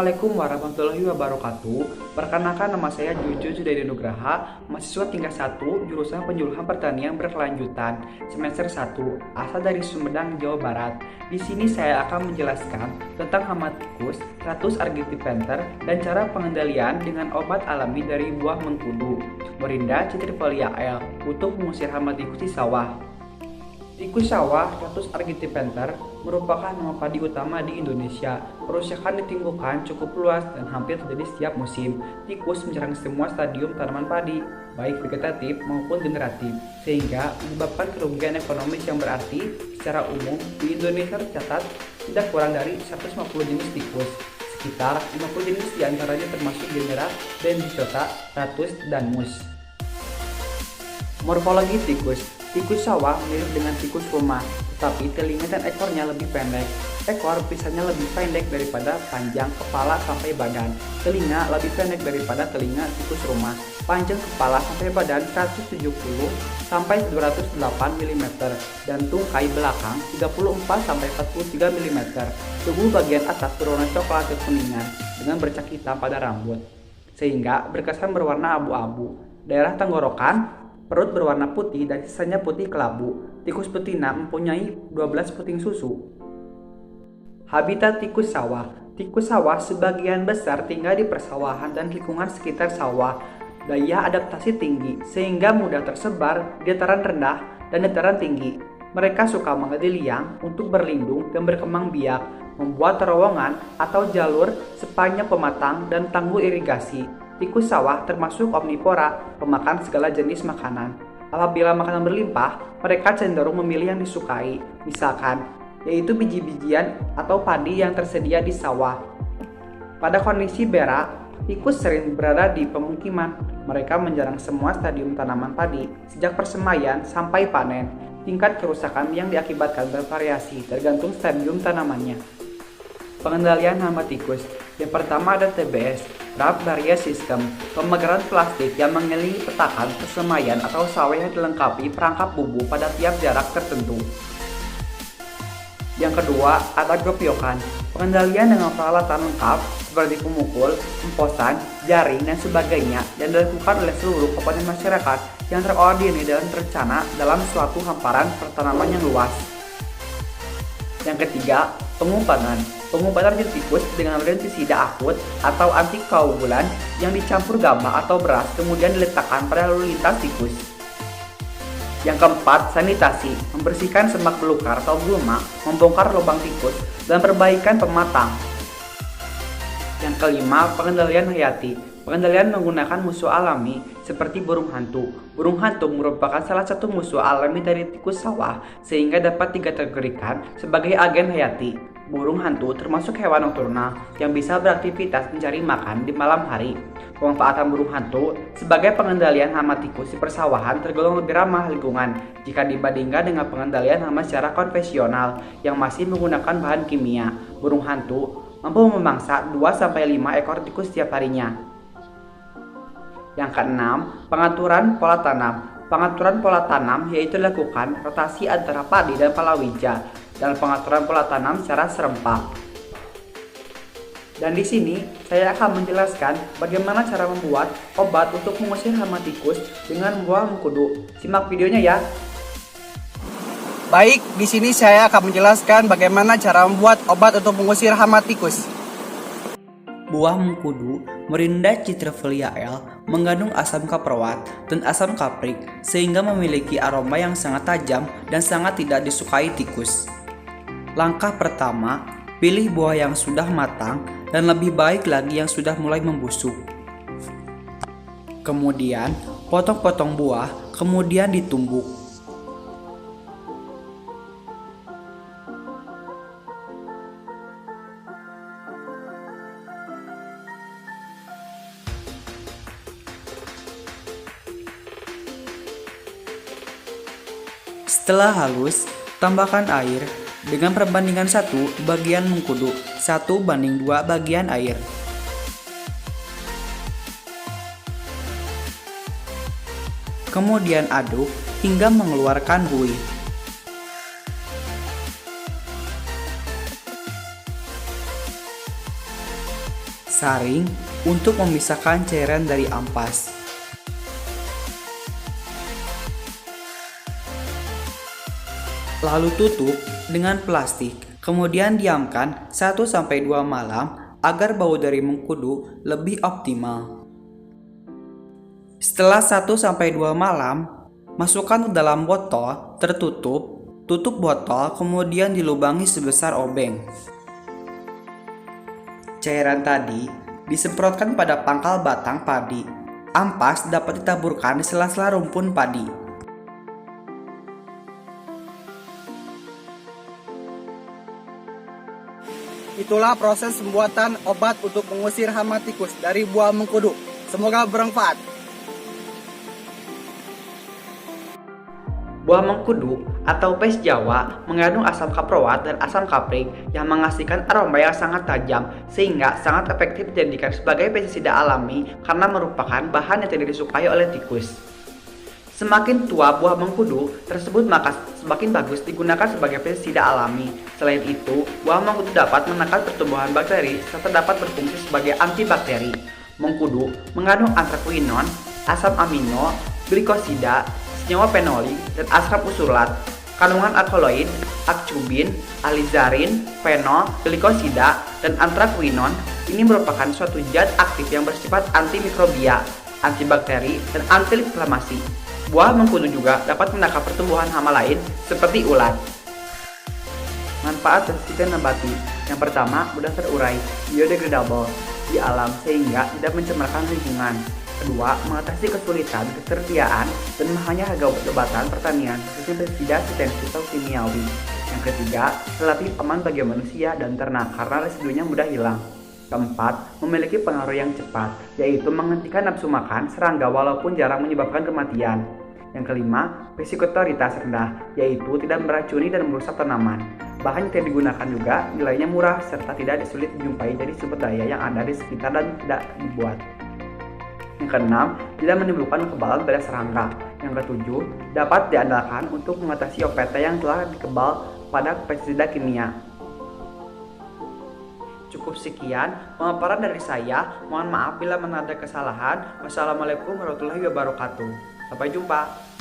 Assalamualaikum warahmatullahi wabarakatuh. Perkenalkan, nama saya Juju Judaydi Nugraha, mahasiswa tingkat 1 jurusan Penjuruhan Pertanian Berkelanjutan semester 1, asal dari Sumedang, Jawa Barat. Di sini saya akan menjelaskan tentang hama tikus, Rattus argentipenter, dan cara pengendalian dengan obat alami dari buah mengkudu, Morinda citrifolia L, untuk mengusir hama tikus di sawah. Tikus sawah Rattus argentipenter merupakan hama padi utama di Indonesia. Kerusakan ditimbulkan cukup luas dan hampir terjadi setiap musim. Tikus menyerang semua stadium tanaman padi, baik vegetatif maupun generatif, sehingga menyebabkan kerugian ekonomis yang berarti. Secara umum, di Indonesia tercatat tidak kurang dari 150 jenis tikus. Sekitar 50 jenis diantaranya termasuk genera Dendrocota, Rattus, dan Mus. Morfologi tikus. Tikus sawah mirip dengan tikus rumah, tetapi telinga dan ekornya lebih pendek. Ekor biasanya lebih pendek daripada panjang kepala sampai badan. Telinga lebih pendek daripada telinga tikus rumah. Panjang kepala sampai badan 170 sampai 208 mm dan tungkai belakang 34 sampai 43 mm. Tubuh bagian atas berwarna coklat kekuningan dengan bercak hitam pada rambut, sehingga berkesan berwarna abu-abu. Daerah tenggorokan, perut berwarna putih dan sisanya putih kelabu. Tikus betina mempunyai 12 puting susu. Habitat tikus sawah. Tikus sawah sebagian besar tinggal di persawahan dan lingkungan sekitar sawah. Daya adaptasi tinggi sehingga mudah tersebar di dataran rendah dan dataran tinggi. Mereka suka menggadi liang untuk berlindung dan berkembang biak, membuat terowongan atau jalur sepanjang pematang dan tanggul irigasi. Tikus sawah termasuk omnivora, pemakan segala jenis makanan. Apabila makanan berlimpah, mereka cenderung memilih yang disukai, misalkan, yaitu biji-bijian atau padi yang tersedia di sawah. Pada kondisi berak, tikus sering berada di pemukiman. Mereka menjarang semua stadium tanaman padi, sejak persemaian sampai panen. Tingkat kerusakan yang diakibatkan bervariasi tergantung stadium tanamannya. Pengendalian hama tikus. Yang pertama ada TBS, Trap Barrier System, pemegran plastik yang mengelilingi petakan, persemaian atau sawah yang dilengkapi perangkap bubu pada tiap jarak tertentu. Yang kedua ada gopyokan, pengendalian dengan peralatan lengkap seperti pemukul, emposan, jaring, dan sebagainya yang dilakukan oleh seluruh komponen masyarakat yang terkoordinir dan terencana dalam suatu hamparan pertanaman yang luas. Yang ketiga, pengumpangan. Pengumpangan tikus dengan rentisida akut atau antikoagulan yang dicampur gabah atau beras kemudian diletakkan pada lalu lintas tikus. Yang keempat, sanitasi. Membersihkan semak belukar atau gulma, membongkar lubang tikus, dan perbaikan pematang. Yang kelima, pengendalian hayati. Pengendalian menggunakan musuh alami seperti burung hantu. Burung hantu merupakan salah satu musuh alami dari tikus sawah sehingga dapat dikategorikan sebagai agen hayati. Burung hantu termasuk hewan nokturnal yang bisa beraktivitas mencari makan di malam hari. Pemanfaatan burung hantu sebagai pengendalian hama tikus di persawahan tergolong lebih ramah lingkungan jika dibandingkan dengan pengendalian hama secara konvensional yang masih menggunakan bahan kimia. Burung hantu mampu memangsa 2-5 ekor tikus setiap harinya. Yang keenam, pengaturan pola tanam. Pengaturan pola tanam yaitu dilakukan rotasi antara padi dan palawija dan pengaturan pola tanam secara serempak. Dan di sini saya akan menjelaskan bagaimana cara membuat obat untuk mengusir hama tikus dengan buah mengkudu. Simak videonya ya. Baik, di sini saya akan menjelaskan bagaimana cara membuat obat untuk mengusir hama tikus. Buah mengkudu Morinda citrifolia L mengandung asam kaproat dan asam kaprik sehingga memiliki aroma yang sangat tajam dan sangat tidak disukai tikus. Langkah pertama, pilih buah yang sudah matang dan lebih baik lagi yang sudah mulai membusuk. Kemudian, potong-potong buah, kemudian ditumbuk. Setelah halus, tambahkan air dengan perbandingan 1 bagian mengkudu 1:2 bagian air. Kemudian aduk hingga mengeluarkan buih. saring untuk memisahkan cairan dari ampas. Lalu tutup dengan plastik. Kemudian diamkan 1-2 malam agar bau dari mengkudu lebih optimal. Setelah 1-2 malam, masukkan ke dalam botol tertutup. Tutup botol kemudian dilubangi sebesar obeng. Cairan tadi disemprotkan pada pangkal batang padi. Ampas dapat ditaburkan di sela-sela rumpun padi. Itulah proses pembuatan obat untuk mengusir hama tikus dari buah mengkudu. Semoga bermanfaat. Buah mengkudu atau pes Jawa mengandung asam kaproat dan asam kaprik yang menghasilkan aroma yang sangat tajam sehingga sangat efektif dijadikan sebagai pestisida alami karena merupakan bahan yang tidak disukai oleh tikus. Semakin tua buah mengkudu tersebut maka semakin bagus digunakan sebagai pestisida alami. Selain itu, buah mengkudu dapat menekan pertumbuhan bakteri serta dapat berfungsi sebagai antibakteri. Mengkudu mengandung antraquinon, asam amino, glikosida, senyawa fenolik, dan asam usulat. Kandungan alkaloid, akcubin, alizarin, fenol, glikosida, dan antraquinon ini merupakan suatu zat aktif yang bersifat antimikrobia, antibakteri, dan anti-inflamasi. Buah mengkudu juga dapat menangkal pertumbuhan hama lain seperti ulat. Manfaat pestisida nabati. Yang pertama, mudah terurai, biodegradable di alam sehingga tidak mencemarkan lingkungan. Kedua, mengatasi kesulitan, ketersediaan, dan mahalnya harga obat-obatan pertanian, khususnya pestisida sintetis atau kimiawi. Yang ketiga, relatif aman bagi manusia dan ternak karena residunya mudah hilang. Keempat, memiliki pengaruh yang cepat, yaitu menghentikan nafsu makan serangga walaupun jarang menyebabkan kematian. Yang kelima, risikotoritas rendah, yaitu tidak meracuni dan merusak tanaman. Bahan yang tidak digunakan juga nilainya murah serta tidak sulit dijumpai dari sumber daya yang ada di sekitar dan tidak dibuat. Yang keenam, tidak menimbulkan kekebalan pada serangga. Yang ketujuh, dapat diandalkan untuk mengatasi OPT yang telah dikebal pada pestisida kimia. Cukup sekian pemaparan dari saya. Mohon maaf bila ada kesalahan. Wassalamualaikum warahmatullahi wabarakatuh. Sampai jumpa.